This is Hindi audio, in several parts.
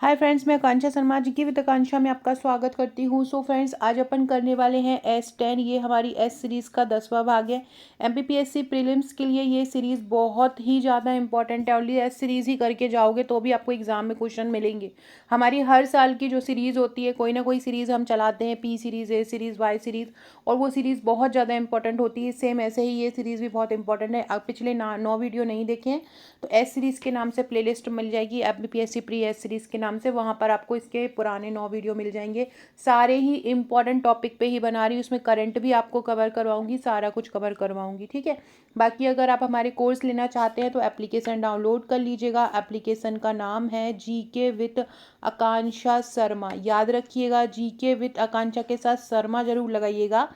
हाय फ्रेंड्स, मैं आकांक्षा शर्मा जी की विद आकांक्षा में आपका स्वागत करती हूँ। सो फ्रेंड्स, आज अपन करने वाले हैं S10। ये हमारी एस सीरीज़ का 10वां भाग है। MPPSC प्रीलिम्स के लिए ये सीरीज़ बहुत ही ज़्यादा इंपॉर्टेंट है। ओनली एस सीरीज़ ही करके जाओगे तो भी आपको एग्जाम में क्वेश्चन मिलेंगे। हमारी हर साल की जो सीरीज़ होती है, कोई ना कोई सीरीज़ हम चलाते हैं, P series, A series, Y series, और वो सीरीज़ बहुत ज़्यादा इंपॉर्टेंट होती है। सेम ऐसे ही ये सीरीज़ भी बहुत इंपॉर्टेंट है। आप पिछले 9 वीडियो नहीं देखे हैं तो एस सीरीज़ के नाम से प्लेलिस्ट मिल जाएगी, MPPSC प्री एस सीरीज़ के नाम से। वहाँ पर आपको इसके पुराने 9 वीडियो मिल जाएंगे। सारे ही इंपॉर्टेंट टॉपिक पे ही बना रही हूँ, उसमें करंट भी आपको कवर करवाऊंगी, सारा कुछ कवर करवाऊंगी, ठीक है। बाकी अगर आप हमारे कोर्स लेना चाहते हैं तो एप्लीकेशन डाउनलोड कर लीजिएगा। एप्लीकेशन का नाम है GK विद आकांक्षा शर्मा। याद रखिएगा, GK विद आकांक्षा के साथ शर्मा जरूर लगाइएगा।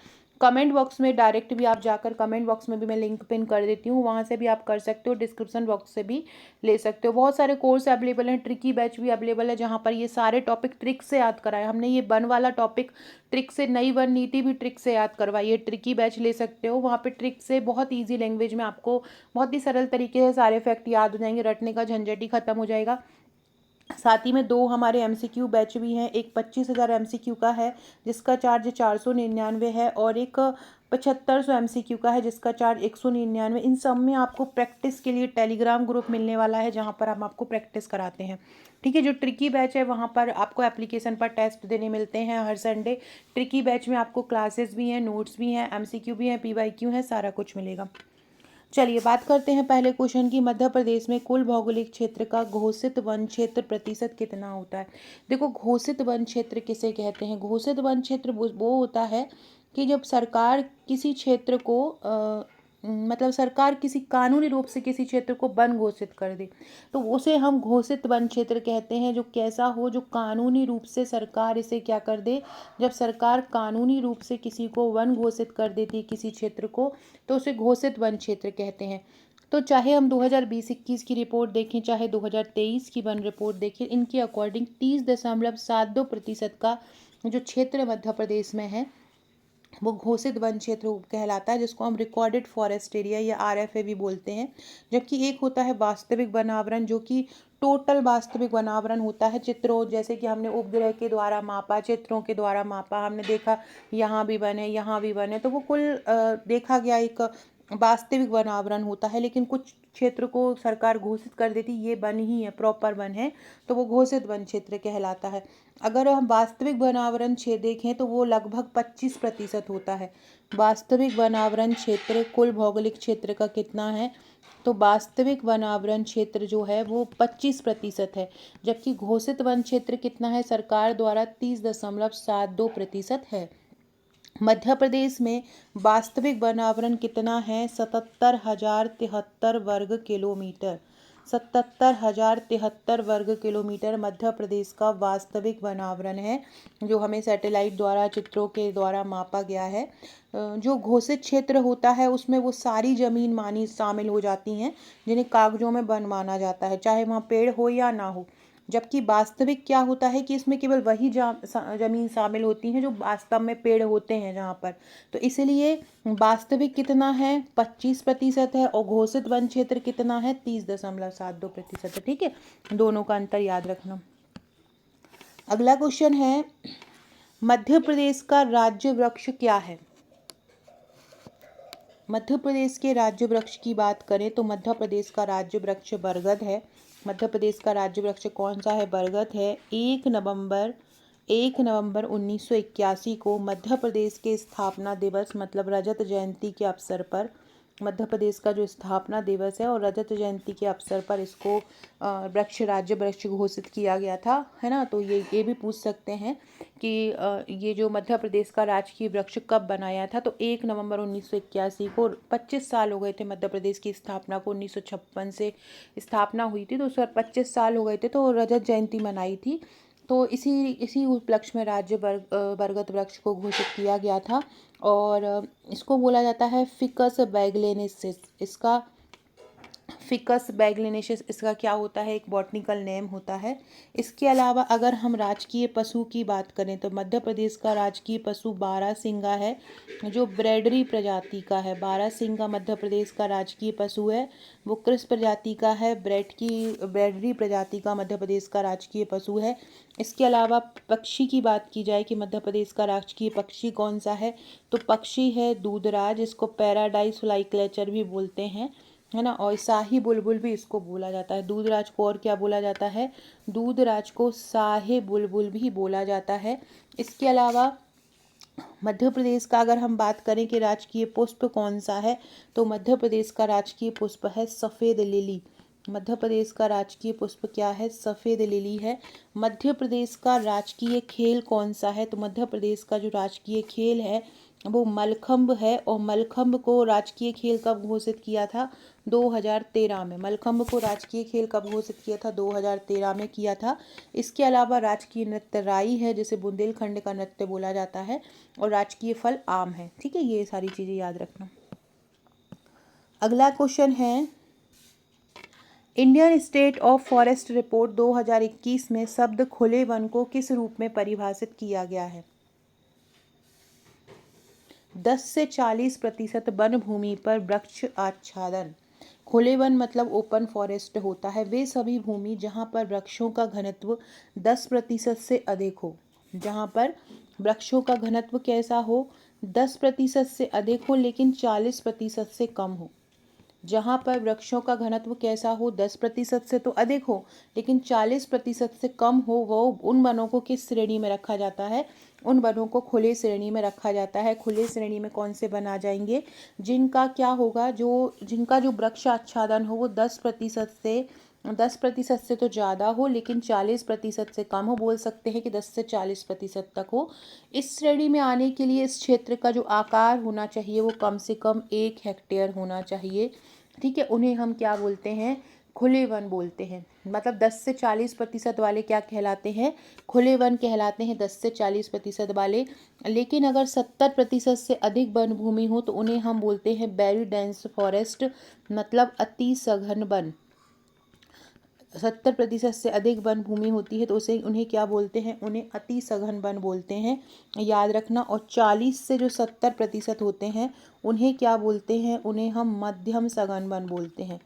कमेंट बॉक्स में डायरेक्ट भी आप जाकर, कमेंट बॉक्स में भी मैं लिंक पिन कर देती हूँ, वहाँ से भी आप कर सकते हो, डिस्क्रिप्शन बॉक्स से भी ले सकते हो। बहुत सारे कोर्स अवेलेबल हैं, ट्रिकी बैच भी अवेलेबल है जहाँ पर ये सारे टॉपिक ट्रिक से याद कराए हमने। ये वन वाला टॉपिक ट्रिक से, नई वन नीति भी ट्रिक से याद करवाई है। ट्रिकी बैच ले सकते हो, वहाँ पे ट्रिक से बहुत ईजी लैंग्वेज में आपको बहुत ही सरल तरीके से सारे फैक्ट याद हो जाएंगे, रटने का झंझट ही खत्म हो जाएगा। साथ ही में 2 हमारे MCQ बैच भी हैं। एक 25,000 MCQ का है जिसका चार्ज 499 है, और एक 7500 MCQ का है जिसका चार्ज 199। इन सब में आपको प्रैक्टिस के लिए टेलीग्राम ग्रुप मिलने वाला है जहां पर हम आपको प्रैक्टिस कराते हैं, ठीक है। जो ट्रिकी बैच है वहां पर आपको एप्लीकेशन पर टेस्ट देने मिलते हैं हर संडे। ट्रिकी बैच में आपको क्लासेस भी हैं, नोट्स भी हैं, MCQ भी हैं, PYQ है, सारा कुछ मिलेगा। चलिए बात करते हैं पहले क्वेश्चन की। मध्य प्रदेश में कुल भौगोलिक क्षेत्र का घोषित वन क्षेत्र प्रतिशत कितना होता है। देखो, घोषित वन क्षेत्र किसे कहते हैं। घोषित वन क्षेत्र वो होता है कि जब सरकार किसी क्षेत्र को मतलब सरकार किसी कानूनी रूप से किसी क्षेत्र को वन घोषित कर दे तो उसे हम घोषित वन क्षेत्र कहते हैं। जो कैसा हो, जो कानूनी रूप से सरकार इसे क्या कर दे, जब सरकार कानूनी रूप से किसी को वन घोषित कर देती है किसी क्षेत्र को, तो उसे घोषित वन क्षेत्र कहते हैं। तो चाहे हम 2020-21 की रिपोर्ट देखें, चाहे 2023 की वन रिपोर्ट देखें, इनके अकॉर्डिंग 30.72% का जो क्षेत्र मध्य प्रदेश में है वो घोषित वन क्षेत्र कहलाता है, जिसको हम रिकॉर्डेड फॉरेस्ट एरिया या RFA भी बोलते हैं। जबकि एक होता है वास्तविक वनावरण, जो कि टोटल वास्तविक वनावरण होता है। चित्रों जैसे कि हमने उपग्रह के द्वारा मापा, चित्रों के द्वारा मापा, हमने देखा यहाँ भी वन है, यहाँ भी वन है, तो वो कुल देखा गया एक वास्तविक वन आवरण होता है। लेकिन कुछ क्षेत्र को सरकार घोषित कर देती ये वन ही है, प्रॉपर वन है, तो वो घोषित वन क्षेत्र कहलाता है। अगर हम वास्तविक वन आवरण क्षेत्र देखें तो वो लगभग 25% होता है। वास्तविक वन आवरण क्षेत्र कुल भौगोलिक क्षेत्र का कितना है, तो वास्तविक वन आवरण क्षेत्र जो है वो 25% है। जबकि घोषित वन क्षेत्र कितना है, सरकार द्वारा 30.72% है। मध्य प्रदेश में वास्तविक वन आवरण कितना है, 77,073 वर्ग किलोमीटर। 77,073 वर्ग किलोमीटर मध्य प्रदेश का वास्तविक वन आवरण है, जो हमें सैटेलाइट द्वारा, चित्रों के द्वारा मापा गया है। जो घोषित क्षेत्र होता है उसमें वो सारी जमीन मानी शामिल हो जाती हैं जिन्हें कागजों में वन माना जाता है, चाहे वहाँ पेड़ हो या ना हो। जबकि वास्तविक क्या होता है कि इसमें केवल वही जमीन शामिल होती हैं जो वास्तव में पेड़ होते हैं जहाँ पर। तो इसलिए वास्तविक कितना है, 25% है, और घोषित वन क्षेत्र कितना है, 30.72% है, ठीक है। दोनों का अंतर याद रखना। अगला क्वेश्चन है, मध्य प्रदेश का राज्य वृक्ष क्या है। मध्य प्रदेश के राज्य वृक्ष की बात करें तो मध्य प्रदेश का राज्य वृक्ष बरगद है। मध्य प्रदेश का राज्य वृक्ष कौन सा है, बरगद है। 1 नवंबर 1981 को मध्य प्रदेश के स्थापना दिवस मतलब रजत जयंती के अवसर पर, मध्य प्रदेश का जो स्थापना दिवस है और रजत जयंती के अवसर पर इसको वृक्ष राज्य वृक्ष घोषित किया गया था, है ना। तो ये भी पूछ सकते हैं कि ये जो मध्य प्रदेश का राजकीय वृक्ष कब बनाया था, तो 1 नवंबर 1981 को। 25 साल हो गए थे मध्य प्रदेश की स्थापना को, 1956 से स्थापना हुई थी तो उस पर 25 साल हो गए थे, तो रजत जयंती मनाई थी। तो इसी उपलक्ष्य में राज्य बरगद वृक्ष को घोषित किया गया था। और इसको बोला जाता है फिकस बैगलेनेसिस। इसका फिकस बैगलिनेशियस इसका क्या होता है, एक बॉटनिकल नेम होता है। इसके अलावा अगर हम राजकीय पशु की बात करें तो मध्य प्रदेश का राजकीय पशु बारहसिंगा है, जो ब्रैडरी प्रजाति का है। बारहसिंगा मध्य प्रदेश का राजकीय पशु है, वो किस प्रजाति का है, ब्रैडरी प्रजाति का मध्य प्रदेश का राजकीय पशु है। इसके अलावा पक्षी की बात की जाए कि मध्य प्रदेश का राजकीय पक्षी कौन सा है, तो पक्षी है दूधराज, इसको पैराडाइज फ्लाईक्लेचर भी बोलते हैं, है ना। और शाही बुलबुल भी इसको बोला जाता है। दूधराज को और क्या बोला जाता है, दूधराज को शाही बुलबुल भी बोला जाता है। इसके अलावा मध्य प्रदेश का अगर हम बात करें कि राजकीय पुष्प कौन सा है, तो मध्य प्रदेश का राजकीय पुष्प है सफ़ेद लिली। मध्य प्रदेश का राजकीय पुष्प क्या है, सफ़ेद लिली है। मध्य प्रदेश का राजकीय खेल कौन सा है, तो मध्य प्रदेश का जो राजकीय खेल है वो मलखंब है। और मलखंब को राजकीय खेल कब घोषित किया था, 2013 में। मलखंब को राजकीय खेल कब घोषित किया था, 2013 में किया था। इसके अलावा राजकीय नृत्य राई है, जिसे बुंदेलखंड का नृत्य बोला जाता है। और राजकीय फल आम है। ठीक है, ये सारी चीज़ें याद रखना। अगला क्वेश्चन है, Indian state of forest report 2021 में शब्द खुले वन को किस रूप में परिभाषित किया गया है। 10 से 40% वन भूमि पर वृक्ष आच्छादन। खुले वन मतलब ओपन फॉरेस्ट होता है वे सभी भूमि जहाँ पर वृक्षों का घनत्व 10% से अधिक हो। जहाँ पर वृक्षों का घनत्व कैसा हो, 10% से अधिक हो लेकिन 40% से कम हो। जहाँ पर वृक्षों का घनत्व कैसा हो, 10% से तो अधिक हो लेकिन 40% से कम हो, वो उन वनों को किस श्रेणी में रखा जाता है, उन वनों को खुले श्रेणी में रखा जाता है। खुले श्रेणी में कौन से वन आ जाएंगे, जिनका क्या होगा, जिनका जो वृक्ष आच्छादन हो वो 10% से तो ज़्यादा हो लेकिन 40% से कम हो। बोल सकते हैं कि 10 से 40% तक हो। इस श्रेणी में आने के लिए इस क्षेत्र का जो आकार होना चाहिए वो कम से कम 1 हेक्टेयर होना चाहिए। ठीक है, उन्हें हम क्या बोलते हैं, खुले वन बोलते हैं। मतलब 10 से 40% वाले क्या कहलाते हैं, खुले वन कहलाते हैं, 10 से 40% वाले। लेकिन अगर 70% से अधिक वन भूमि हो तो उन्हें हम बोलते हैं वेरी डेंस फॉरेस्ट, मतलब अति सघन वन। 70% से अधिक वन भूमि होती है तो उन्हें क्या बोलते हैं, उन्हें अति सघन वन बोलते हैं, याद रखना। और 40 से जो 70% होते हैं उन्हें क्या बोलते हैं, उन्हें हम मध्यम सघन वन बोलते हैं।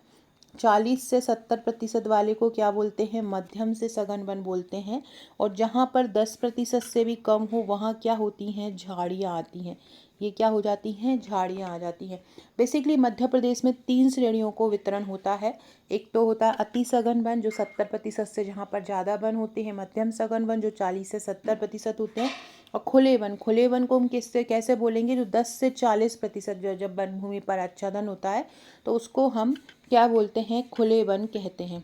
40 से 70% वाले को क्या बोलते हैं, मध्यम से सघन वन बोलते हैं। और जहाँ पर 10% से भी कम हो वहाँ क्या होती हैं, झाड़ियाँ आती हैं। ये क्या हो जाती हैं, झाड़ियाँ आ जाती हैं। बेसिकली मध्य प्रदेश में 3 श्रेणियों को वितरण होता है। एक तो होता है अति सघन वन जो 70% से जहाँ पर ज़्यादा वन होते हैं, मध्यम सघन वन जो 40 से 70% होते हैं, और खुले वन। खुले वन को हम किससे कैसे बोलेंगे, जो 10 से 40% जब वन भूमि पर आच्छादन होता है तो उसको हम क्या बोलते हैं, खुले वन कहते हैं।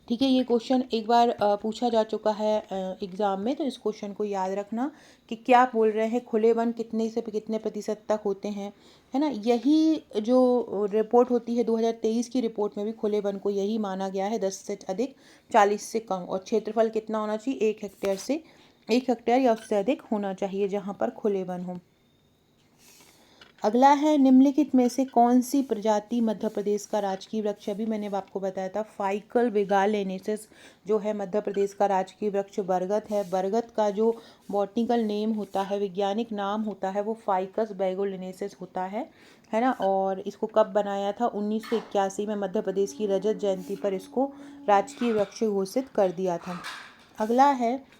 ठीक है, ये क्वेश्चन एक बार पूछा जा चुका है एग्ज़ाम में, तो इस क्वेश्चन को याद रखना कि क्या बोल रहे हैं, खुले वन कितने से कितने प्रतिशत तक होते हैं, है ना। यही जो रिपोर्ट होती है 2023 की रिपोर्ट में भी खुले वन को यही माना गया है, 10 से अधिक 40 से कम। और क्षेत्रफल कितना होना चाहिए, 1 हेक्टेयर या उससे अधिक होना चाहिए जहाँ पर खुले वन हो। अगला है, निम्नलिखित में से कौन सी प्रजाति मध्य प्रदेश का राजकीय वृक्ष, अभी मैंने आपको बताया था फाइकल विगालेनेसिस जो है मध्य प्रदेश का राजकीय वृक्ष बरगद है। बरगद का जो बॉटनिकल नेम होता है, वैज्ञानिक नाम होता है, वो फाइकस बैगोलिनेसिस होता है ना। और इसको कब बनाया था, 1981 में मध्य प्रदेश की रजत जयंती पर इसको राजकीय वृक्ष घोषित कर दिया था। अगला है,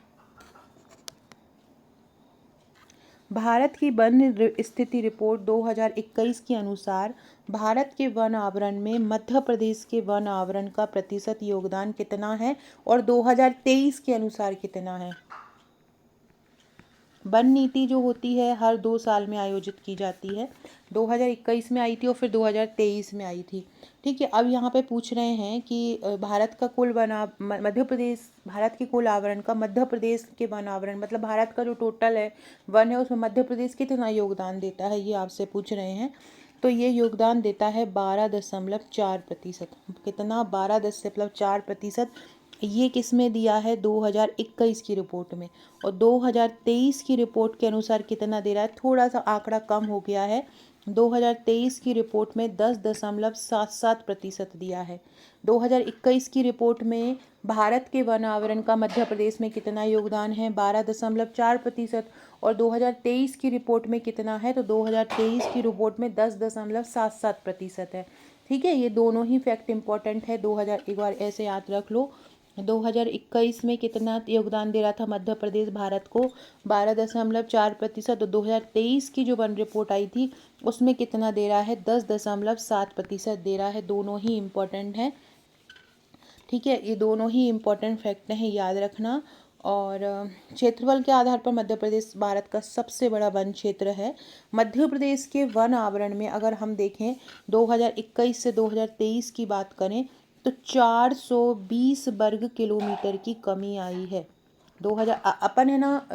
भारत की वन स्थिति रिपोर्ट 2021 के अनुसार भारत के वन आवरण में मध्य प्रदेश के वन आवरण का प्रतिशत योगदान कितना है और 2023 के अनुसार कितना है। वन नीति जो होती है हर 2 साल में आयोजित की जाती है। 2021 में आई थी और फिर 2023 में आई थी। ठीक है, अब यहाँ पे पूछ रहे हैं कि भारत का कुल मध्य प्रदेश, भारत के कुल आवरण का मध्य प्रदेश के वन आवरण मतलब भारत का जो टोटल है वन है उसमें मध्य प्रदेश कितना योगदान देता है, ये आपसे पूछ रहे हैं। तो ये योगदान देता है 12.4%। कितना, 12.4%। ये किस में दिया है, 2021 की रिपोर्ट में। और 2023 की रिपोर्ट के अनुसार कितना दे रहा है, थोड़ा सा आंकड़ा कम हो गया है, 2023 की रिपोर्ट में 10.77% दिया है। 2021 की रिपोर्ट में भारत के वन आवरण का मध्य प्रदेश में कितना योगदान है, 12.4%। और 2023 की रिपोर्ट में कितना है, तो 2023 की रिपोर्ट में 10.77% है। ठीक है, ये दोनों ही फैक्ट इम्पॉर्टेंट है। 2000 एक बार ऐसे याद रख लो, 2021 में कितना योगदान दे रहा था मध्य प्रदेश भारत को, 12.4%। तो 2023 की जो वन रिपोर्ट आई थी उसमें कितना दे रहा है, 10.7% दे रहा है। दोनों ही इम्पोर्टेंट हैं। ठीक है, ये दोनों ही इम्पोर्टेंट फैक्ट हैं, याद रखना। और क्षेत्रफल के आधार पर मध्य प्रदेश भारत का सबसे बड़ा वन क्षेत्र है। मध्य प्रदेश के वन आवरण में अगर हम देखें 2021 से 2023 की बात करें तो 420 वर्ग किलोमीटर की कमी आई है। 2000 अपन है ना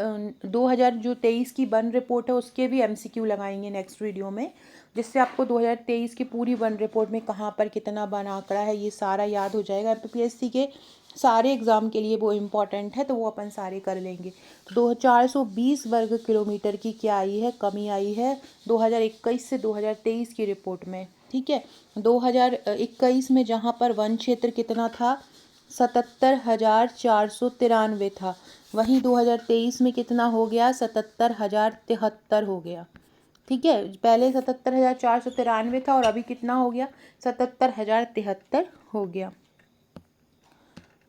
2000 जो 23 की वन रिपोर्ट है उसके भी एमसीक्यू लगाएंगे नेक्स्ट वीडियो में, जिससे आपको 2023 की पूरी वन रिपोर्ट में कहाँ पर कितना वन आंकड़ा है ये सारा याद हो जाएगा। एमपीपीएससी के सारे एग्जाम के लिए वो इम्पॉर्टेंट है, तो वो अपन सारे कर लेंगे। तो 420 वर्ग किलोमीटर की क्या आई है, कमी आई है 2021 से 2023 की रिपोर्ट में। ठीक है, 2021 में जहाँ पर वन क्षेत्र कितना था, 77,493 था, वहीं 2023 में कितना हो गया, 77,073 हो गया। ठीक है, पहले 77,493 था और अभी कितना हो गया, 77,073 हो गया।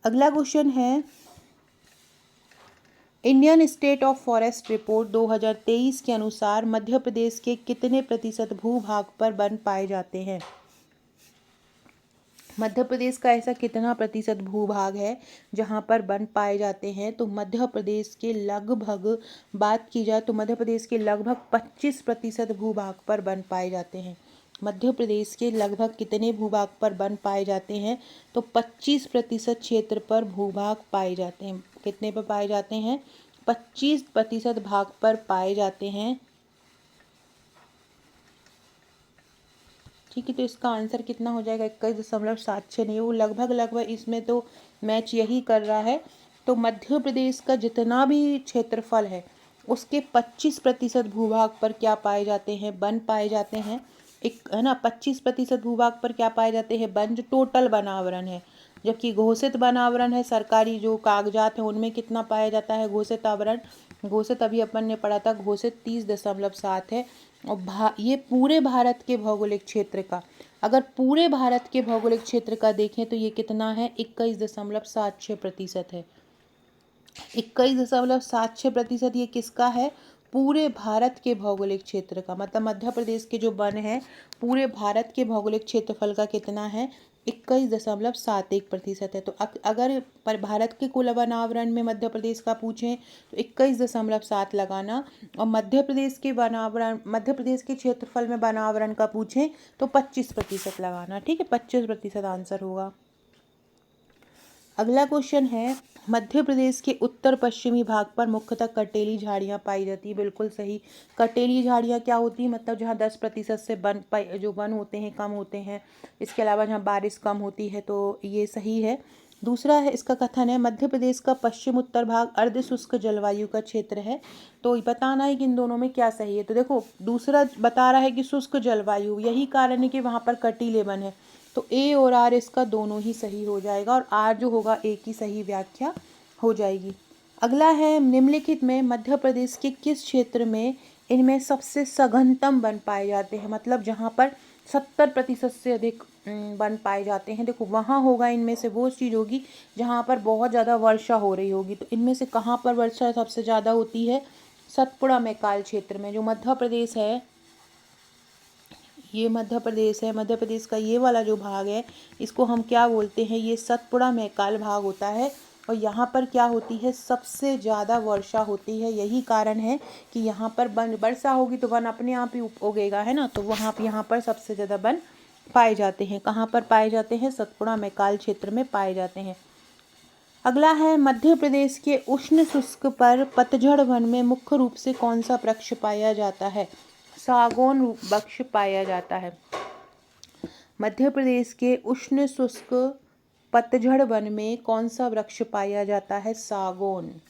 अगला क्वेश्चन है, Indian state of forest report 2023 के अनुसार मध्य प्रदेश के कितने प्रतिशत भूभाग पर वन पाए जाते हैं। मध्य प्रदेश का ऐसा कितना प्रतिशत भूभाग है जहाँ पर वन पाए जाते हैं, तो मध्य प्रदेश के लगभग बात की जाए तो मध्य प्रदेश के लगभग 25% भूभाग पर वन पाए जाते हैं। मध्य प्रदेश के लगभग कितने भूभाग पर वन पाए जाते हैं, तो 25% क्षेत्र पर भूभाग पाए जाते हैं। कितने पर पाए जाते हैं, 25% भाग पर पाए जाते हैं। ठीक है, तो इसका आंसर कितना हो जाएगा, 21.76 नहीं, वो लगभग इसमें तो मैच यही कर रहा है। तो मध्य प्रदेश का जितना भी क्षेत्रफल है उसके 25% भूभाग पर क्या पाए जाते हैं, वन पाए जाते हैं। एक है ना, 25% भूभाग पर क्या पाए जाते हैं, वन, जो टोटल वनावरण है। जबकि घोषित वनावरण है, सरकारी जो कागजात हैं उनमें कितना पाया जाता है घोषित आवरण, घोषित अभी अपन ने पढ़ा था, घोषित 30.7 है। और ये पूरे भारत के भौगोलिक क्षेत्र का, अगर पूरे भारत के भौगोलिक क्षेत्र का देखें तो ये कितना है, 21.76% है। 21.76% ये किसका है, पूरे भारत के भौगोलिक क्षेत्र का, मतलब मध्य प्रदेश के जो वन है पूरे भारत के भौगोलिक क्षेत्रफल का कितना है, 21.71% है। तो अगर पर भारत के कुल वन आवरण में मध्य प्रदेश का पूछें तो 21.7 लगाना, और मध्य प्रदेश के वन आवरण, मध्य प्रदेश के क्षेत्रफल में वन आवरण का पूछें तो 25% लगाना। ठीक है, 25% आंसर होगा। अगला क्वेश्चन है, मध्य प्रदेश के उत्तर पश्चिमी भाग पर मुख्यतः कटेली झाड़ियाँ पाई जाती है। बिल्कुल सही, कटेली झाड़ियाँ क्या होती है, मतलब जहाँ 10% से जो वन होते हैं कम होते हैं, इसके अलावा जहाँ बारिश कम होती है, तो ये सही है। दूसरा है, इसका कथन है मध्य प्रदेश का पश्चिम उत्तर भाग अर्ध शुष्क जलवायु का क्षेत्र है। तो बताना है कि इन दोनों में क्या सही है। तो देखो, दूसरा बता रहा है कि शुष्क जलवायु, यही कारण है कि वहाँ पर कटीले वन है, तो ए और आर इसका दोनों ही सही हो जाएगा, और आर जो होगा ए की सही व्याख्या हो जाएगी। अगला है, निम्नलिखित में मध्य प्रदेश के किस क्षेत्र में इनमें सबसे सघनतम वन पाए जाते हैं, मतलब जहाँ पर 70% से अधिक वन पाए जाते हैं। देखो, वहाँ होगा, इनमें से वो चीज़ होगी जहाँ पर बहुत ज़्यादा वर्षा हो रही होगी। तो इनमें से कहाँ पर वर्षा सबसे ज़्यादा होती है, सतपुड़ा मैकाल क्षेत्र में, जो मध्य प्रदेश है, ये मध्य प्रदेश है, मध्य प्रदेश का ये वाला जो भाग है इसको हम क्या बोलते हैं, ये सतपुड़ा मैकाल भाग होता है। और यहाँ पर क्या होती है, सबसे ज़्यादा वर्षा होती है। यही कारण है कि यहाँ पर वन, वर्षा होगी तो वन अपने आप ही उगेगा, है ना, तो वहाँ यहाँ पर सबसे ज़्यादा वन पाए जाते हैं। कहाँ पर पाए जाते हैं, सतपुड़ा मैकाल क्षेत्र में पाए जाते हैं। अगला है, मध्य प्रदेश के उष्ण शुष्क पर पतझड़ वन में मुख्य रूप से कौन सा वृक्ष पाया जाता है, सागौन वृक्ष पाया जाता है। मध्य प्रदेश के उष्ण शुष्क पतझड़ वन में कौन सा वृक्ष पाया जाता है, सागौन।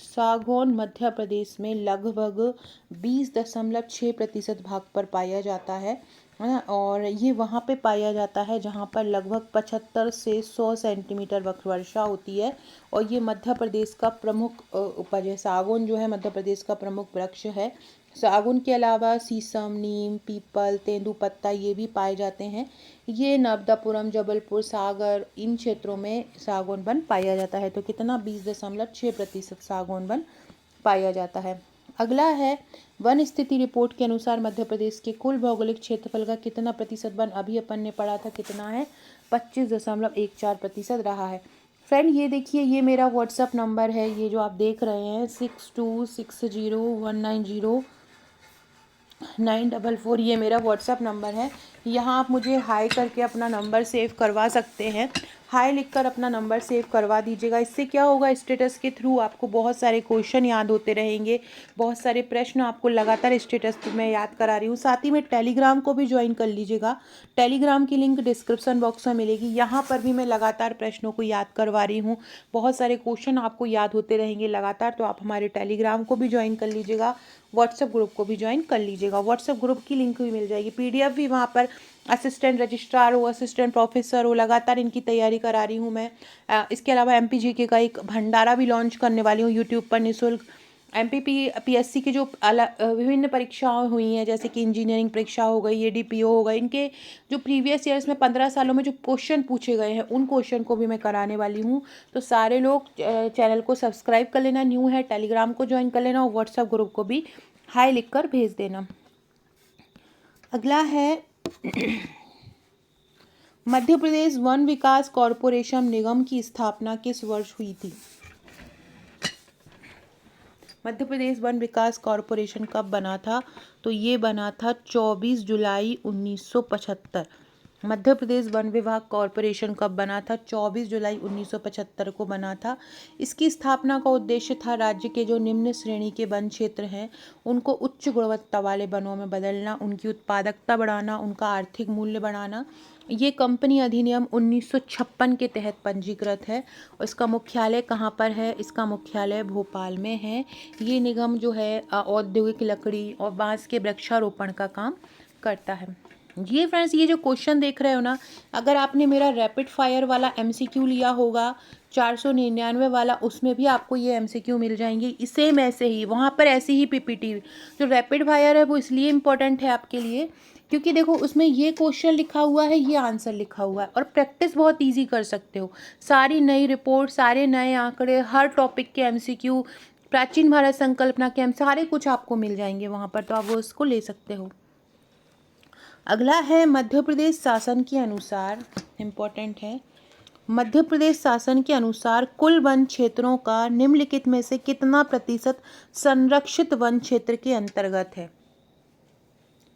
सागौन मध्य प्रदेश में लगभग 20.6% भाग पर पाया जाता है ना। और ये वहाँ पे पाया जाता है जहाँ पर लगभग 75 से 100 सेंटीमीटर वर्षा होती है। और ये मध्य प्रदेश का प्रमुख उपज है। सागौन जो है मध्य प्रदेश का प्रमुख वृक्ष है। सागौन के अलावा शीशम, नीम, पीपल, तेंदुपत्ता ये भी पाए जाते हैं। ये नर्मदापुरम, जबलपुर, सागर इन क्षेत्रों में सागौन वन पाया जाता है। तो कितना 20.6% सागौन वन पाया जाता है। अगला है वन स्थिति रिपोर्ट के अनुसार मध्य प्रदेश के कुल भौगोलिक क्षेत्रफल का कितना प्रतिशत वन, अभी अपन ने पढ़ा था कितना है, 25.14% रहा है। फ्रेंड ये देखिए, ये मेरा व्हाट्सअप नंबर है, ये जो आप देख रहे हैं 62601904, ये मेरा व्हाट्सअप नंबर है। यहाँ आप मुझे हाई करके अपना नंबर सेव करवा सकते हैं। हाई लिखकर अपना नंबर सेव करवा दीजिएगा। इससे क्या होगा, स्टेटस के थ्रू आपको बहुत सारे क्वेश्चन याद होते रहेंगे, बहुत सारे प्रश्न आपको लगातार स्टेटस में याद करा रही हूँ। साथ ही में टेलीग्राम को भी ज्वाइन कर लीजिएगा। टेलीग्राम की लिंक डिस्क्रिप्शन बॉक्स में मिलेगी। यहाँ पर भी मैं लगातार प्रश्नों को याद करवा रही हूँ, बहुत सारे क्वेश्चन आपको याद होते रहेंगे लगातार। तो आप हमारे टेलीग्राम को भी ज्वाइन कर लीजिएगा, व्हाट्सएप ग्रुप को भी ज्वाइन कर लीजिएगा। व्हाट्सएप ग्रुप की लिंक भी मिल जाएगी, PDF भी वहाँ पर। असिस्टेंट रजिस्ट्रार हो, असिस्टेंट प्रोफेसर हो, लगातार इनकी तैयारी करा रही हूँ मैं। इसके अलावा MPGK का एक भंडारा भी लॉन्च करने वाली हूँ यूट्यूब पर निःशुल्क। MPPSC की जो विभिन्न परीक्षाएं हुई हैं, जैसे कि इंजीनियरिंग परीक्षा हो गई, ADPO हो गई, इनके जो प्रीवियस ईयर्स में 15 सालों में जो क्वेश्चन पूछे गए हैं उन क्वेश्चन को भी मैं कराने वाली हूँ। तो सारे लोग चैनल को सब्सक्राइब कर लेना, न्यू है, टेलीग्राम को ज्वाइन कर लेना और व्हाट्सएप ग्रुप को भी हाई लिख कर भेज देना। अगला है मध्य प्रदेश वन विकास कॉरपोरेशन निगम की स्थापना किस वर्ष हुई थी? मध्य प्रदेश वन विकास कॉरपोरेशन कब बना था? तो ये बना था 24 जुलाई 1975। मध्य प्रदेश वन विभाग कॉरपोरेशन कब बना था? 24 जुलाई 1975 को बना था। इसकी स्थापना का उद्देश्य था राज्य के जो निम्न श्रेणी के वन क्षेत्र हैं उनको उच्च गुणवत्ता वाले वनों में बदलना, उनकी उत्पादकता बढ़ाना, उनका आर्थिक मूल्य बढ़ाना। ये कंपनी अधिनियम 1956 के तहत पंजीकृत है। और इसका मुख्यालय कहाँ पर है? इसका मुख्यालय भोपाल में है। ये निगम जो है औद्योगिक लकड़ी और बांस के वृक्षारोपण का काम करता है। ये फ्रेंड्स, ये जो क्वेश्चन देख रहे हो ना, अगर आपने मेरा रैपिड फायर वाला MCQ लिया होगा 499 वाला, उसमें भी आपको ये MCQ मिल जाएंगे सेम ऐसे ही। वहाँ पर ऐसी ही PPT। जो रैपिड फायर है वो इसलिए इम्पोर्टेंट है आपके लिए क्योंकि देखो उसमें ये क्वेश्चन लिखा हुआ है, ये आंसर लिखा हुआ है और प्रैक्टिस बहुत ईजी कर सकते हो। सारी नई रिपोर्ट, सारे नए आंकड़े, हर टॉपिक के MCQ, प्राचीन भारत संकल्पना के सारे कुछ आपको मिल जाएंगे वहाँ पर, तो आप वो उसको ले सकते हो। अगला है मध्य प्रदेश शासन के अनुसार, इम्पोर्टेंट है, मध्य प्रदेश शासन के अनुसार कुल वन क्षेत्रों का निम्नलिखित में से कितना प्रतिशत संरक्षित वन क्षेत्र के अंतर्गत है?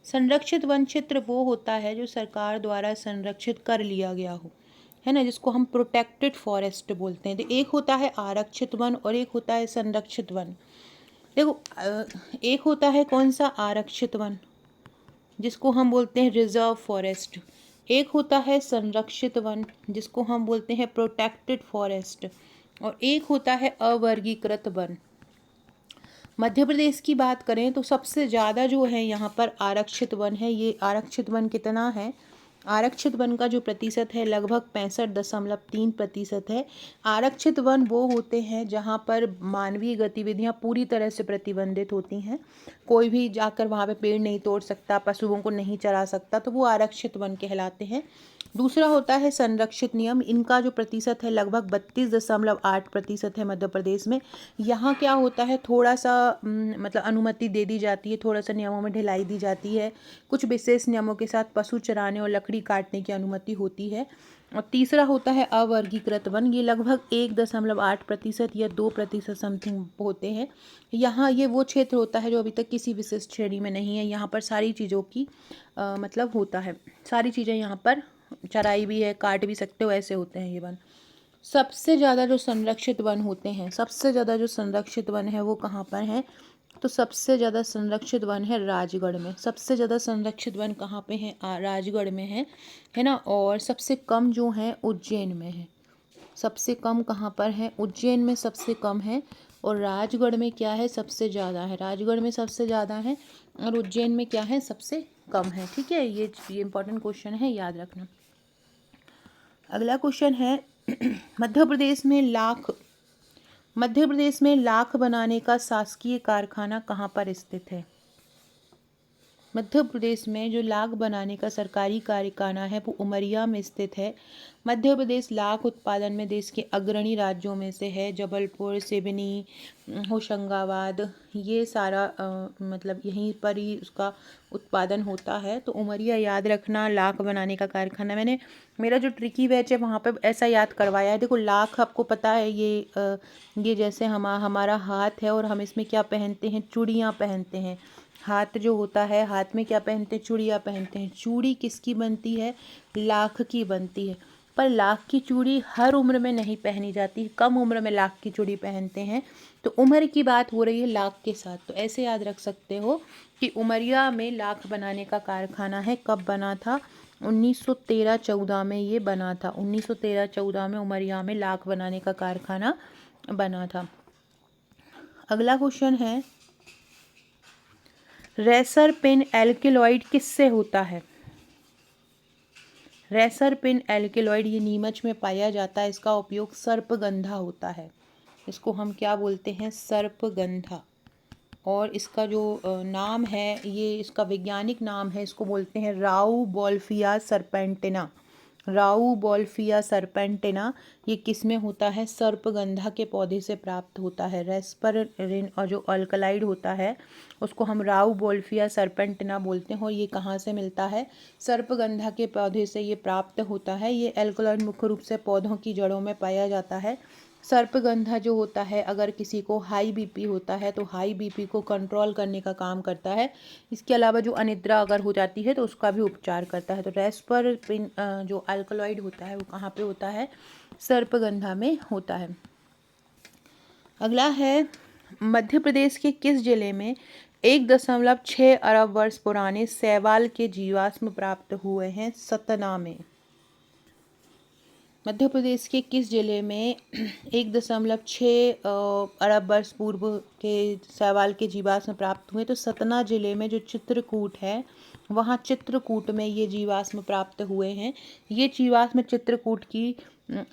संरक्षित वन क्षेत्र वो होता है जो सरकार द्वारा संरक्षित कर लिया गया हो, है ना, जिसको हम प्रोटेक्टेड फॉरेस्ट बोलते हैं। तो एक होता है आरक्षित वन और एक होता है संरक्षित वन। देखो एक होता है कौन सा? आरक्षित वन, जिसको हम बोलते हैं रिजर्व फॉरेस्ट। एक होता है संरक्षित वन, जिसको हम बोलते हैं प्रोटेक्टेड फॉरेस्ट। और एक होता है अवर्गीकृत वन। मध्य प्रदेश की बात करें तो सबसे ज़्यादा जो है यहाँ पर आरक्षित वन है। ये आरक्षित वन कितना है? आरक्षित वन का जो प्रतिशत है लगभग 65.3% है। आरक्षित वन वो होते हैं जहाँ पर मानवीय गतिविधियाँ पूरी तरह से प्रतिबंधित होती हैं। कोई भी जाकर वहाँ पे पेड़ नहीं तोड़ सकता, पशुओं को नहीं चरा सकता, तो वो आरक्षित वन कहलाते हैं। दूसरा होता है संरक्षित नियम। इनका जो प्रतिशत है लगभग 32.8% है मध्य प्रदेश में। यहाँ क्या होता है, थोड़ा सा मतलब अनुमति दे दी जाती है, थोड़ा सा नियमों में ढिलाई दी जाती है। कुछ विशेष नियमों के साथ पशु चराने और लकड़ी काटने की अनुमति होती है। और तीसरा होता है अवर्गीकृत वन। ये लगभग 1.8% या 2% समथिंग होते हैं। यहाँ ये वो क्षेत्र होता है जो अभी तक किसी विशिष्ट श्रेणी में नहीं है। यहाँ पर सारी चीज़ों की मतलब होता है, सारी चीज़ें यहाँ पर चराई भी है, काट भी सकते हो, ऐसे होते हैं ये वन। सबसे ज़्यादा जो संरक्षित वन होते हैं, सबसे ज़्यादा जो संरक्षित वन है वो कहाँ पर है? तो सबसे ज़्यादा संरक्षित वन है राजगढ़ में। सबसे ज़्यादा संरक्षित वन कहाँ पे है? राजगढ़ में है ना। और सबसे कम जो है उज्जैन में है। सबसे कम कहाँ पर है? उज्जैन में सबसे कम है। और राजगढ़ में क्या है, सबसे ज़्यादा है। राजगढ़ में सबसे ज़्यादा है और उज्जैन में क्या है, सबसे कम है। ठीक है, ये इंपॉर्टेंट क्वेश्चन है, याद रखना। अगला क्वेश्चन है मध्य प्रदेश में लाख बनाने का शासकीय कारखाना कहाँ पर स्थित है? मध्य प्रदेश में जो लाख बनाने का सरकारी कारखाना है वो उमरिया में स्थित है। मध्य प्रदेश लाख उत्पादन में देश के अग्रणी राज्यों में से है। जबलपुर, सिवनी, होशंगाबाद, ये सारा मतलब यहीं पर ही उसका उत्पादन होता है। तो उमरिया याद रखना, लाख बनाने का कारखाना। मैंने मेरा जो ट्रिकी बैच है वहाँ पे ऐसा याद करवाया है। देखो लाख आपको पता है, ये जैसे हमारा हाथ है और हम इसमें क्या पहनते हैं, चूड़ियाँ पहनते हैं। हाथ जो होता है, हाथ में क्या पहनते हैं, चूड़ियाँ पहनते हैं। चूड़ी किसकी बनती है, लाख की बनती है। पर लाख की चूड़ी हर उम्र में नहीं पहनी जाती, कम उम्र में लाख की चूड़ी पहनते हैं। तो उम्र की बात हो रही है लाख के साथ, तो ऐसे याद रख सकते हो कि उमरिया में लाख बनाने का कारखाना है। कब बना था, 1913-14 में ये बना था। 1913-14 में उमरिया में लाख बनाने का कारखाना बना था। अगला क्वेश्चन है, रेसर पिन एल्केलॉइड किससे होता है? रेसर पिन एल्केलॉइड ये नीमच में पाया जाता है। इसका उपयोग सर्पगंधा होता है। इसको हम क्या बोलते हैं, सर्पगंधा। और इसका जो नाम है, ये इसका वैज्ञानिक नाम है, इसको बोलते हैं राउबोल्फिया सरपेंटिना। राउबोल्फिया सरपेंटिना। ये किस में होता है, सर्पगंधा के पौधे से प्राप्त होता है। रेस्पररिन और जो अल्कलाइड होता है उसको हम राउबोल्फिया सरपेंटिना बोलते हैं। और ये कहाँ से मिलता है, सर्पगंधा के पौधे से ये प्राप्त होता है। ये अल्कलॉइड मुख्य रूप से पौधों की जड़ों में पाया जाता है। सर्पगंधा जो होता है, अगर किसी को हाई बीपी होता है तो हाई बीपी को कंट्रोल करने का काम करता है। इसके अलावा जो अनिद्रा अगर हो जाती है तो उसका भी उपचार करता है। तो रेस्परपिन जो अल्कलॉइड होता है वो कहाँ पे होता है, सर्पगंधा में होता है। अगला है, मध्य प्रदेश के किस जिले में 1.6 अरब वर्ष पुराने शैवाल के जीवाश्म प्राप्त हुए हैं? सतना में। मध्य प्रदेश के किस जिले में 1.6 अरब वर्ष पूर्व के शैवाल के जीवाश्म प्राप्त हुए? तो सतना जिले में जो चित्रकूट है, वहाँ चित्रकूट में ये जीवाश्म प्राप्त हुए हैं। ये जीवाश्म चित्रकूट की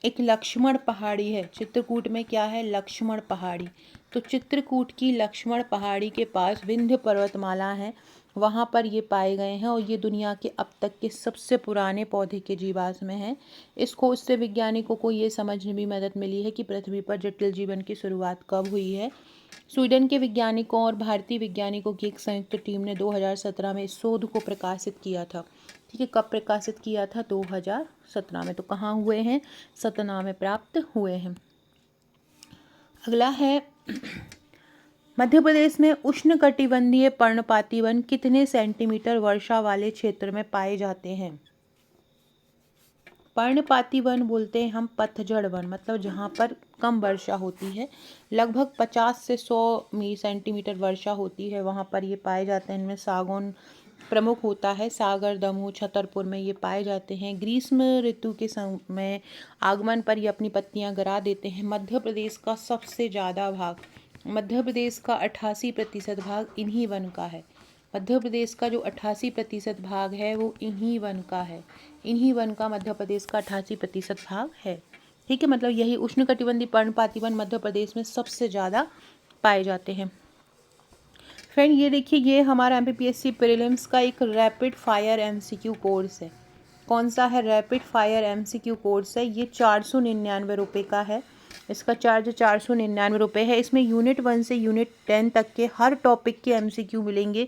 एक लक्ष्मण पहाड़ी है। चित्रकूट में क्या है, लक्ष्मण पहाड़ी। तो चित्रकूट की लक्ष्मण पहाड़ी के पास विंध्य पर्वतमाला है, वहाँ पर ये पाए गए हैं। और ये दुनिया के अब तक के सबसे पुराने पौधे के जीवाश्म हैं। इस खोज से वैज्ञानिकों को ये समझने में मदद मिली है कि पृथ्वी पर जटिल जीवन की शुरुआत कब हुई है। स्वीडन के वैज्ञानिकों और भारतीय वैज्ञानिकों की एक संयुक्त टीम ने 2017 में इस शोध को प्रकाशित किया था। ठीक है, कब प्रकाशित किया था, 2017 में। तो कहाँ हुए हैं, सतना में प्राप्त हुए हैं। अगला है, मध्य प्रदेश में उष्णकटिबंधीय पर्णपाती वन कितने सेंटीमीटर वर्षा वाले क्षेत्र में पाए जाते हैं? पर्णपाती वन बोलते हैं हम पतझड़ वन, मतलब जहाँ पर कम वर्षा होती है, लगभग 50 से 100 सेंटीमीटर वर्षा होती है, वहाँ पर ये पाए जाते हैं। इनमें सागौन प्रमुख होता है। सागर, दमोह, छतरपुर में ये पाए जाते हैं। ग्रीष्म ऋतु के समय आगमन पर ये अपनी पत्तियाँ गिरा देते हैं। मध्य प्रदेश का सबसे ज़्यादा भाग, मध्य प्रदेश का 88% भाग इन्हीं वन का है। मध्य प्रदेश का जो 88% भाग है वो इन्हीं वन का है। इन्हीं वन का मध्य प्रदेश का 88% भाग है। ठीक है, मतलब यही उष्णकटिबंधीय पर्णपाती वन मध्य प्रदेश में सबसे ज़्यादा पाए जाते हैं। फ्रेंड ये देखिए, ये हमारा MPPSC प्रीलिम्स का एक रैपिड फायर MCQ कोर्स है। कौन सा है, रैपिड फायर MCQ कोर्स है। ये 499 रुपये का है। इसका चार्ज 499 रुपये है। इसमें यूनिट 1 से यूनिट 10 तक के हर टॉपिक के MCQ मिलेंगे,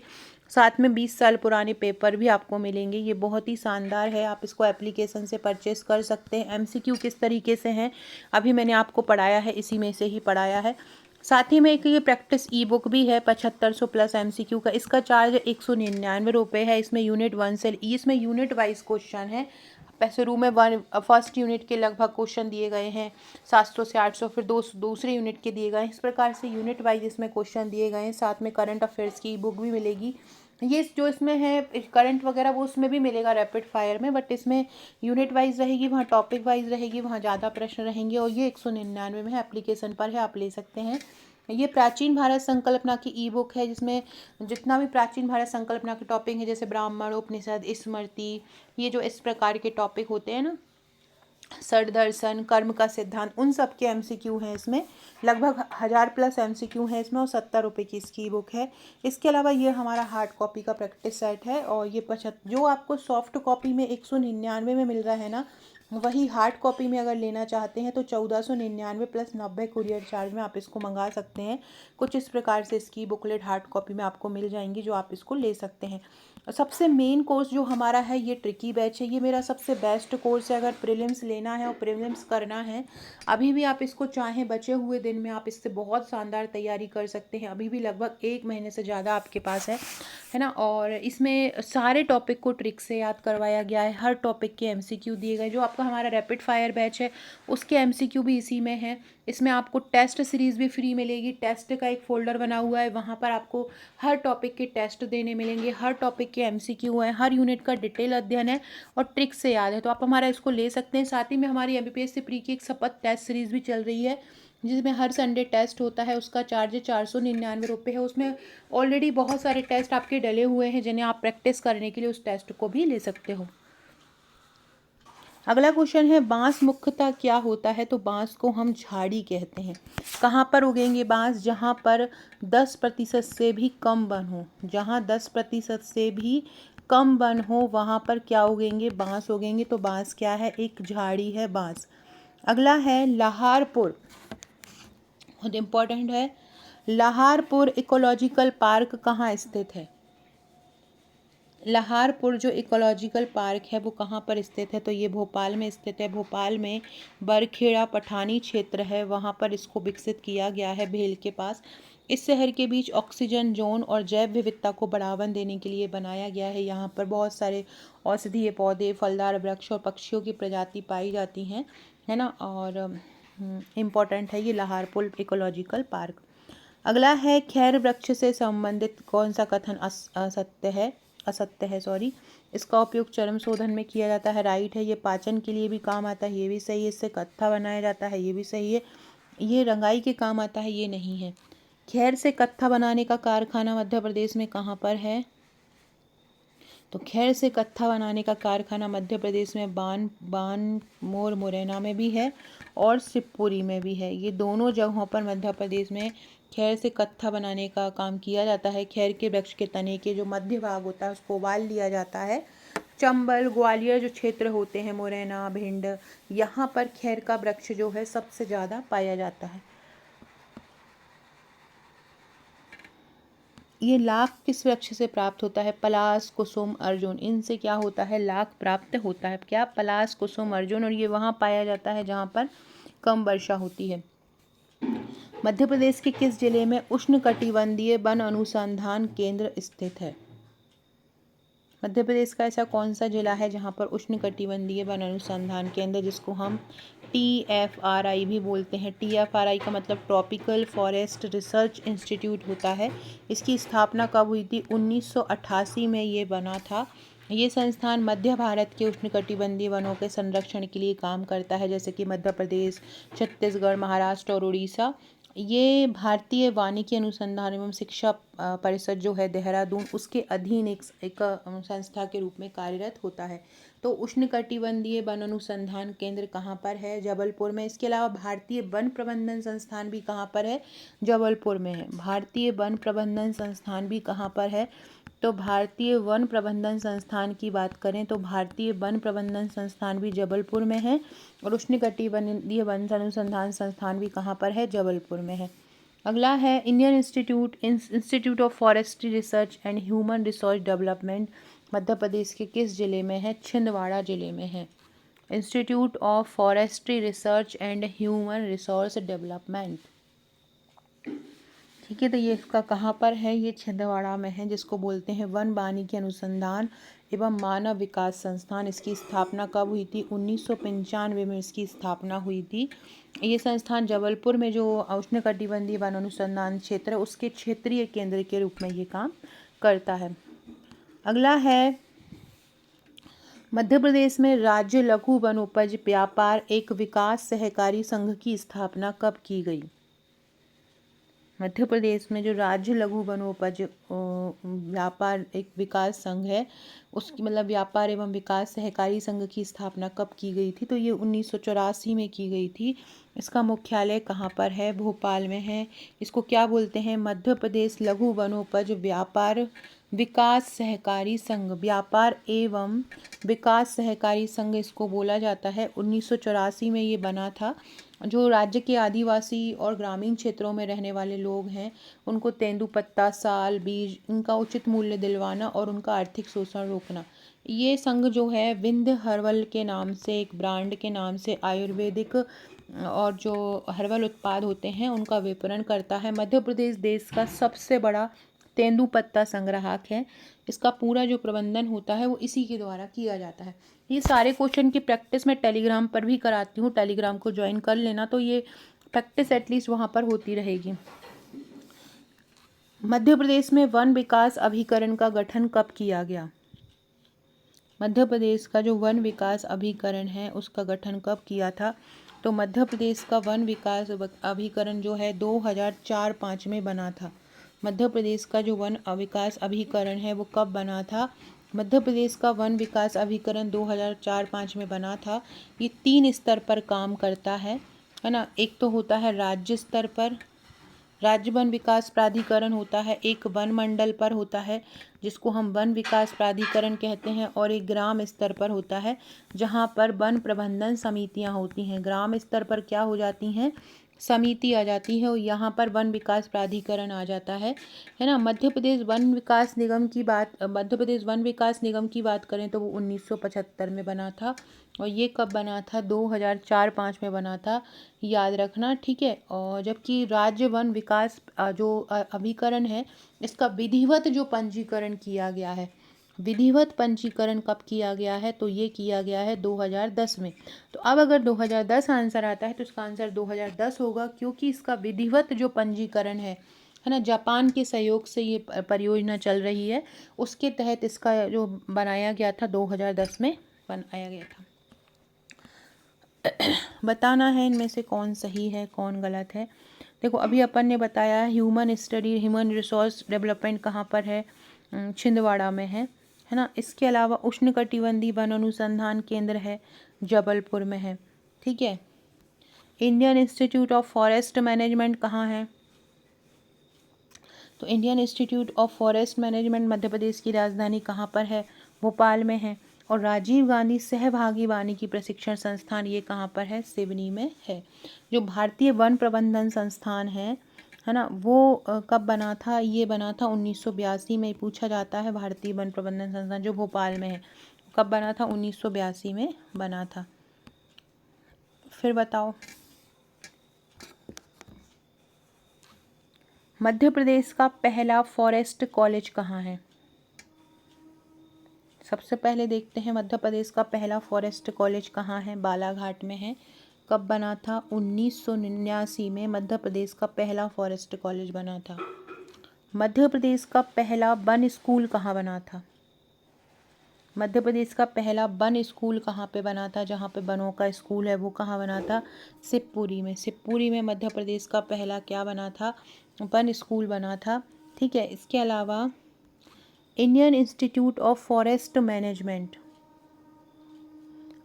साथ में 20 साल पुराने पेपर भी आपको मिलेंगे। ये बहुत ही शानदार है, आप इसको एप्लीकेशन से परचेस कर सकते हैं। MCQ किस तरीके से हैं अभी मैंने आपको पढ़ाया है, इसी में से ही पढ़ाया है। साथ ही में एक ये प्रैक्टिस ई बुक भी है 7500 प्लस MCQ का। इसका चार्ज 199 रुपये है। इसमें यूनिट 1 से, इसमें यूनिट वाइज क्वेश्चन है। शुरू में फर्स्ट यूनिट के लगभग क्वेश्चन दिए गए हैं 700 से 800, फिर दूसरे यूनिट के दिए गए हैं। इस प्रकार से यूनिट वाइज इसमें क्वेश्चन दिए गए हैं। साथ में करंट अफेयर्स की बुक भी मिलेगी। ये जो इसमें है करंट वगैरह वो उसमें भी मिलेगा रैपिड फायर में, बट इसमें यूनिट वाइज रहेगी, वहाँ टॉपिक वाइज रहेगी, वहाँ ज़्यादा प्रश्न रहेंगे। और ये 199 में है, एप्लीकेशन पर है, आप ले सकते हैं। ये प्राचीन भारत संकल्पना की ई बुक है, जिसमें जितना भी प्राचीन भारत संकल्पना के टॉपिक है, जैसे ब्राह्मण, उपनिषद, स्मृति, ये जो इस प्रकार के टॉपिक होते हैं ना, षड दर्शन, कर्म का सिद्धांत, उन सब के एमसीक्यू हैं इसमें। लगभग 1000+ एमसीक्यू हैं इसमें, और 70 रुपये की इसकी बुक है। इसके अलावा ये हमारा हार्ड कॉपी का प्रैक्टिस सेट है, और ये जो आपको सॉफ्ट कॉपी में 199 में मिल रहा है ना, वही हार्ड कॉपी में अगर लेना चाहते हैं तो 1499 प्लस 90 कुरियर चार्ज में आप इसको मंगा सकते हैं। कुछ इस प्रकार से इसकी बुकलेट हार्ड कॉपी में आपको मिल जाएंगी, जो आप इसको ले सकते हैं। सबसे मेन कोर्स जो हमारा है ये ट्रिकी बैच है। ये मेरा सबसे बेस्ट कोर्स है। अगर प्रीलिम्स लेना है और प्रीलिम्स करना है, अभी भी आप इसको चाहें बचे हुए दिन में आप इससे बहुत शानदार तैयारी कर सकते हैं। अभी भी लगभग 1 महीने से ज़्यादा आपके पास है ना। और इसमें सारे टॉपिक को ट्रिक से याद करवाया गया है। हर टॉपिक के एमसीक्यू दिए गए। जो आपका हमारा रैपिड फायर बैच है उसके एमसीक्यू भी इसी में है। इसमें आपको टेस्ट सीरीज़ भी फ्री मिलेगी। टेस्ट का एक फ़ोल्डर बना हुआ है, वहाँ पर आपको हर टॉपिक के टेस्ट देने मिलेंगे। हर टॉपिक के एमसीक्यू हैं, हर यूनिट का डिटेल अध्ययन है और ट्रिक से याद है। तो आप हमारा इसको ले सकते हैं। साथ ही में हमारी एमपीपीएससी प्री की एक शपथ टेस्ट सीरीज़ भी चल रही है, जिसमें हर संडे टेस्ट होता है। उसका चार्ज 499 रुपये है। उसमें ऑलरेडी बहुत सारे टेस्ट आपके डले हुए हैं, जिन्हें आप प्रैक्टिस करने के लिए उस टेस्ट को भी ले सकते हो। अगला क्वेश्चन है, बांस मुख्यतः क्या होता है? तो बांस को हम झाड़ी कहते हैं। कहाँ पर उगेंगे बांस? जहाँ पर 10% से भी कम वन हो। जहाँ 10% से भी कम वन हो, वहाँ पर क्या उगेंगे? बांस उगेंगे। तो बांस क्या है? एक झाड़ी है बांस। अगला है लाहारपुर, बहुत इम्पोर्टेंट है। लाहारपुर इकोलॉजिकल पार्क कहाँ स्थित है? लाहारपुर जो इकोलॉजिकल पार्क है वो कहाँ पर स्थित है? तो ये भोपाल में स्थित है। भोपाल में बरखेड़ा पठानी क्षेत्र है, वहाँ पर इसको विकसित किया गया है, भेल के पास। इस शहर के बीच ऑक्सीजन जोन और जैव विविधता को बढ़ावा देने के लिए बनाया गया है। यहाँ पर बहुत सारे औषधीय पौधे, फलदार वृक्ष और पक्षियों की प्रजाति पाई जाती हैं, है ना। और इम्पॉर्टेंट है ये लाहारपुर इकोलॉजिकल पार्क। अगला है, खैर वृक्ष से संबंधित कौन सा कथन असत्य है सॉरी। इसका उपयोग चर्म शोधन में किया जाता है, राइट है। ये पाचन के लिए भी काम आता है, ये भी सही है। इससे कत्था बनाया जाता है, ये भी सही है। ये रंगाई के काम आता है, ये नहीं है। खैर से कत्था बनाने का कारखाना मध्य प्रदेश में कहाँ पर है? तो खैर से कत्था बनाने का कारखाना मध्य प्रदेश में बानमोर मुरैना में भी है और शिवपुरी में भी है। ये दोनों जगहों पर मध्य प्रदेश में खैर से कत्था बनाने का काम किया जाता है। खैर के वृक्ष के तने के जो मध्य भाग होता है उसको उबाल लिया जाता है। चंबल, ग्वालियर जो क्षेत्र होते हैं, मुरैना, भिंड, यहाँ पर खैर का वृक्ष जो है सबसे ज़्यादा पाया जाता है। ये लाख किस वृक्ष से प्राप्त होता है? पलाश, कुसुम, अर्जुन। इनसे क्या होता है? लाख प्राप्त होता है। क्या? पलाश, कुसुम, अर्जुन। और ये वहाँ पाया जाता है जहाँ पर कम वर्षा होती है। मध्य प्रदेश के किस जिले में उष्णकटिबंधीय वन अनुसंधान केंद्र स्थित है? मध्य प्रदेश का ऐसा कौन सा जिला है जहाँ पर उष्णकटिबंधीय वन अनुसंधान केंद्र, जिसको हम TFRI भी बोलते हैं। TFRI का मतलब ट्रॉपिकल फॉरेस्ट रिसर्च इंस्टीट्यूट होता है। इसकी स्थापना कब हुई थी? 1988 में ये बना था। ये संस्थान मध्य भारत के उष्णकटिबंधीय वनों के संरक्षण के लिए काम करता है, जैसे कि मध्य प्रदेश, छत्तीसगढ़, महाराष्ट्र और उड़ीसा। ये भारतीय वानिकी अनुसंधान एवं शिक्षा परिषद जो है देहरादून, उसके अधीन एक संस्था के रूप में कार्यरत होता है। तो उष्णकटिबंधीय वन अनुसंधान केंद्र कहाँ पर है? जबलपुर में। इसके अलावा भारतीय वन प्रबंधन संस्थान भी कहाँ पर है? जबलपुर में है। भारतीय वन प्रबंधन संस्थान भी कहाँ पर है? तो भारतीय वन प्रबंधन संस्थान की बात करें तो भारतीय वन प्रबंधन संस्थान भी जबलपुर में है, और उष्णकटिबंधीय वन अनुसंधान संस्थान भी कहाँ पर है? जबलपुर में है। अगला है, Indian Institute of Forestry Research and Human Resource Development Madhya Pradesh के किस जिले में है? छिंदवाड़ा जिले में है। Institute of Forestry Research and Human Resource Development, ठीक है। तो ये इसका कहाँ पर है? ये छिंदवाड़ा में है, जिसको बोलते हैं वन वानिकी अनुसंधान एवं मानव विकास संस्थान। इसकी स्थापना कब हुई थी? 1995 में इसकी स्थापना हुई थी। ये संस्थान जबलपुर में जो उष्णकटिबंधीय वन अनुसंधान क्षेत्र है उसके क्षेत्रीय केंद्र के रूप में ये काम करता है। अगला है, मध्य प्रदेश में राज्य लघु वनोपज व्यापार एक विकास सहकारी संघ की स्थापना कब की गई? मध्य प्रदेश में जो राज्य लघु वनोपज व्यापार एक विकास संघ है, उसकी मतलब व्यापार एवं विकास सहकारी संघ की स्थापना कब की गई थी? तो ये 1984 में की गई थी। इसका मुख्यालय कहाँ पर है? भोपाल में है। इसको क्या बोलते हैं? मध्य प्रदेश लघु वनोपज व्यापार विकास सहकारी संघ, व्यापार एवं विकास सहकारी संघ इसको बोला जाता है। 1984 में ये बना था। जो राज्य के आदिवासी और ग्रामीण क्षेत्रों में रहने वाले लोग हैं, उनको तेंदुपत्ता, साल, बीज इनका उचित मूल्य दिलवाना और उनका आर्थिक शोषण रोकना। ये संघ जो है विंध्य हर्बल के नाम से, एक ब्रांड के नाम से आयुर्वेदिक और जो हर्बल उत्पाद होते हैं उनका विपणन करता है। मध्य प्रदेश देश का सबसे बड़ा तेंदुपत्ता संग्राहक है। इसका पूरा जो प्रबंधन होता है वो इसी के द्वारा किया जाता है। ये सारे क्वेश्चन की प्रैक्टिस मैं टेलीग्राम पर भी कराती हूँ, टेलीग्राम को ज्वाइन कर लेना, तो ये प्रैक्टिस एटलीस्ट वहाँ पर होती रहेगी। मध्य प्रदेश में वन विकास अभिकरण का गठन कब किया गया? मध्य प्रदेश का जो वन विकास अभिकरण है उसका गठन कब किया था? तो मध्य प्रदेश का वन विकास अभिकरण जो है 2004-05 में बना था। मध्य प्रदेश का जो वन विकास अभिकरण है वो कब बना था? मध्य प्रदेश का वन विकास अभिकरण 2004-05 में बना था। ये 3 स्तर पर काम करता है ना। एक तो होता है राज्य स्तर पर, राज्य वन विकास प्राधिकरण होता है, एक वन मंडल पर होता है जिसको हम वन विकास प्राधिकरण कहते हैं, और एक ग्राम स्तर पर होता है जहाँ पर वन प्रबंधन समितियाँ होती हैं। ग्राम स्तर पर क्या हो जाती हैं? समिति आ जाती है, और यहाँ पर वन विकास प्राधिकरण आ जाता है ना। मध्य प्रदेश वन विकास निगम की बात करें तो वो 1975 में बना था। और ये कब बना था? 2004-05 में बना था, याद रखना, ठीक है। और जबकि राज्य वन विकास जो अभिकरण है, इसका विधिवत जो पंजीकरण किया गया है, विधिवत पंजीकरण कब किया गया है? तो ये किया गया है 2010 में। तो अब अगर 2010 आंसर आता है तो इसका आंसर 2010 होगा, क्योंकि इसका विधिवत जो पंजीकरण है ना, जापान के सहयोग से ये परियोजना चल रही है, उसके तहत इसका जो बनाया गया था 2010 में बनाया गया था। बताना है इनमें से कौन सही है कौन गलत है। देखो अभी अपन ने बताया ह्यूमन रिसोर्स डेवलपमेंट कहाँ पर है? छिंदवाड़ा में है ना। इसके अलावा उष्णकटिबंधीय वन अनुसंधान केंद्र है, जबलपुर में है, ठीक है। Indian Institute of Forest Management कहाँ है? तो Indian Institute of Forest Management Madhya Pradesh की राजधानी कहाँ पर है? भोपाल में है। और राजीव गांधी सहभागी वानिकी प्रशिक्षण संस्थान ये कहाँ पर है? सिवनी में है। जो भारतीय वन प्रबंधन संस्थान है ना, वो कब बना था? ये बना था 1982 में। पूछा जाता है भारतीय वन प्रबंधन संस्थान जो भोपाल में है कब बना था? 1982 में बना था। फिर बताओ मध्य प्रदेश का पहला फॉरेस्ट कॉलेज कहाँ है? सबसे पहले देखते हैं मध्य प्रदेश का पहला फॉरेस्ट कॉलेज कहाँ है? बालाघाट में है। कब बना था? 1989 में मध्य प्रदेश का पहला फॉरेस्ट कॉलेज बना था। मध्य प्रदेश का पहला वन स्कूल कहाँ बना था? मध्य प्रदेश का पहला वन स्कूल कहाँ पे बना था? जहाँ पे वनों का स्कूल है वो कहाँ बना था? शिवपुरी में। शिवपुरी में मध्य प्रदेश का पहला क्या बना था? वन स्कूल बना था, ठीक है। इसके अलावा Indian Institute of Forest management,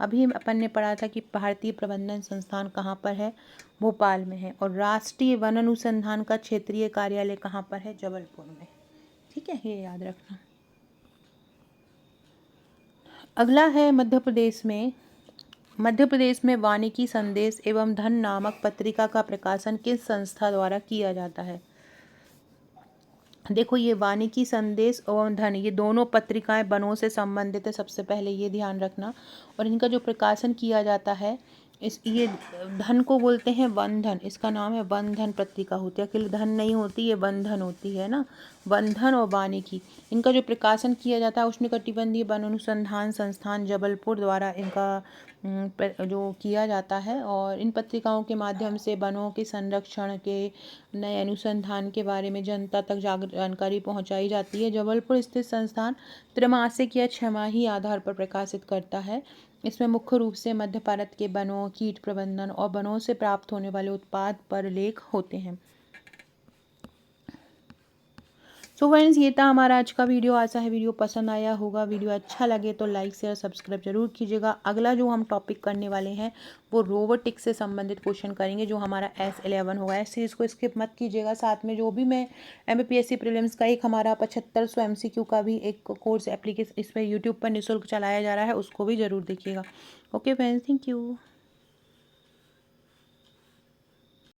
अभी अपन ने पढ़ा था कि भारतीय प्रबंधन संस्थान कहाँ पर है? भोपाल में है। और राष्ट्रीय वन अनुसंधान का क्षेत्रीय कार्यालय कहाँ पर है? जबलपुर में, ठीक है, ये याद रखना। अगला है मध्य प्रदेश में वानिकी संदेश एवं धन नामक पत्रिका का प्रकाशन किस संस्था द्वारा किया जाता है? देखो ये वानिकी संदेश एवं धन, ये दोनों पत्रिकाएं वनों से संबंधित है, सबसे पहले ये ध्यान रखना। और इनका जो प्रकाशन किया जाता है ये धन को बोलते हैं वन धन, इसका नाम है वन धन पत्रिका होती है। अकेले धन नहीं होती, ये वन धन होती है ना। वन धन और वानिकी, इनका जो प्रकाशन किया जाता है उष्णकटिबंधीय वन अनुसंधान संस्थान जबलपुर द्वारा इनका जो किया जाता है। और इन पत्रिकाओं के माध्यम से वनों के संरक्षण के नए अनुसंधान के बारे में जनता तक जानकारी पहुंचाई जाती है। जबलपुर स्थित संस्थान त्रैमासिक या छमाही आधार पर प्रकाशित करता है। इसमें मुख्य रूप से मध्य भारत के वनों, कीट प्रबंधन और वनों से प्राप्त होने वाले उत्पाद पर लेख होते हैं। सो फ्रेंड्स, ये था हमारा आज का वीडियो। आशा है वीडियो पसंद आया होगा। वीडियो अच्छा लगे तो लाइक शेयर सब्सक्राइब जरूर कीजिएगा। अगला जो हम टॉपिक करने वाले हैं वो रोबोटिक्स से संबंधित क्वेश्चन करेंगे, जो हमारा S11 होगा। इस सीरीज़ को स्किप मत कीजिएगा। साथ में जो भी मैं MPPSC प्रीलिम्स का एक हमारा 7500 MCQ का भी एक कोर्स एप्लीकेशन इस पर यूट्यूब पर निःशुल्क चलाया जा रहा है, उसको भी ज़रूर देखिएगा। Okay friends, thank you.